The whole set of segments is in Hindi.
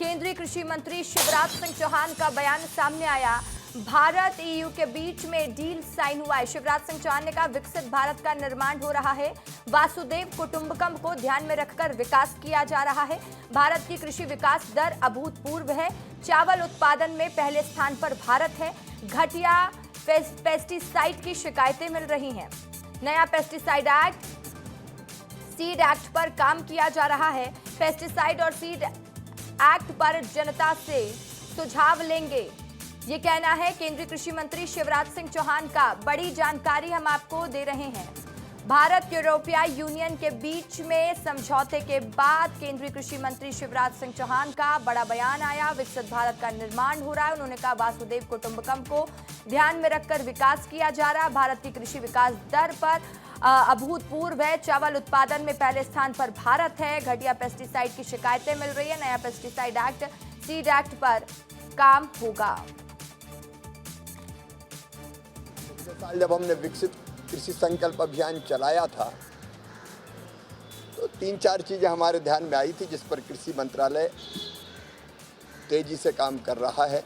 केंद्रीय कृषि मंत्री शिवराज सिंह चौहान का बयान सामने आया। भारत ईयू के बीच में डील साइन हुआ है। शिवराज सिंह चौहान ने कहा, विकसित भारत का निर्माण हो रहा है। वासुदेव कुटुंबकम को ध्यान में रखकर विकास किया जा रहा है। भारत की कृषि विकास दर अभूतपूर्व है। चावल उत्पादन में पहले स्थान पर भारत है। घटिया पेस्टिसाइड की शिकायतें मिल रही हैं। नया पेस्टिसाइड एक्ट, सीड एक्ट पर काम किया जा रहा है। पेस्टिसाइड और सीड एक्ट पर जनता से सुझाव लेंगे, ये कहना है केंद्रीय कृषि मंत्री शिवराज सिंह चौहान का। बड़ी जानकारी हम आपको दे रहे हैं। भारत यूरोपीय यूनियन के बीच में समझौते के बाद केंद्रीय कृषि मंत्री शिवराज सिंह चौहान का बड़ा बयान आया। विकसित भारत का निर्माण हो रहा है। उन्होंने कहा, वासुदेव कुटुंबकम को ध्यान में रखकर विकास किया जा रहा है। भारत की कृषि विकास दर पर अभूतपूर्व है। चावल उत्पादन में पहले स्थान पर भारत है। घटिया पेस्टिसाइड की शिकायतें मिल रही है। नया पेस्टिसाइड एक्ट, सीड एक्ट पर काम होगा। साल जब हमने विकसित कृषि संकल्प अभियान चलाया था तो 3-4 चीजें हमारे ध्यान में आई थी, जिस पर कृषि मंत्रालय तेजी से काम कर रहा है।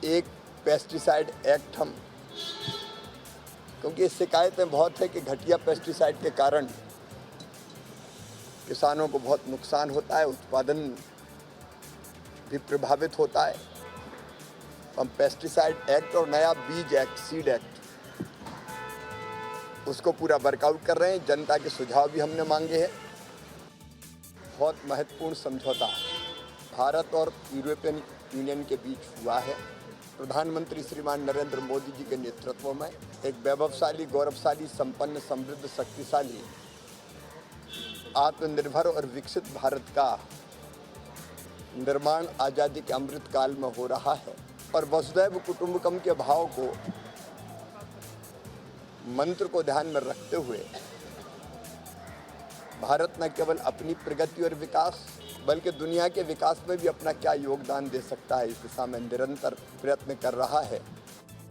एक, पेस्टिसाइड एक्ट, हम क्योंकि शिकायतें बहुत है कि घटिया पेस्टिसाइड के कारण किसानों को बहुत नुकसान होता है, उत्पादन भी प्रभावित होता है। हम पेस्टिसाइड एक्ट और नया बीज एक्ट, सीड एक्ट, उसको पूरा वर्कआउट कर रहे हैं। जनता के सुझाव भी हमने मांगे हैं। बहुत महत्वपूर्ण समझौता भारत और यूरोपियन यूनियन के बीच हुआ है। प्रधानमंत्री श्रीमान नरेंद्र मोदी जी के नेतृत्व में एक वैभवशाली, गौरवशाली, संपन्न, समृद्ध, शक्तिशाली, आत्मनिर्भर और विकसित भारत का निर्माण आज़ादी के अमृत काल में हो रहा है। और वसुधैव कुटुंबकम के भाव को, मंत्र को ध्यान में रखते हुए भारत न केवल अपनी प्रगति और विकास बल्कि दुनिया के विकास में भी अपना क्या योगदान दे सकता है, इस दिशा में निरंतर प्रयत्न कर रहा है।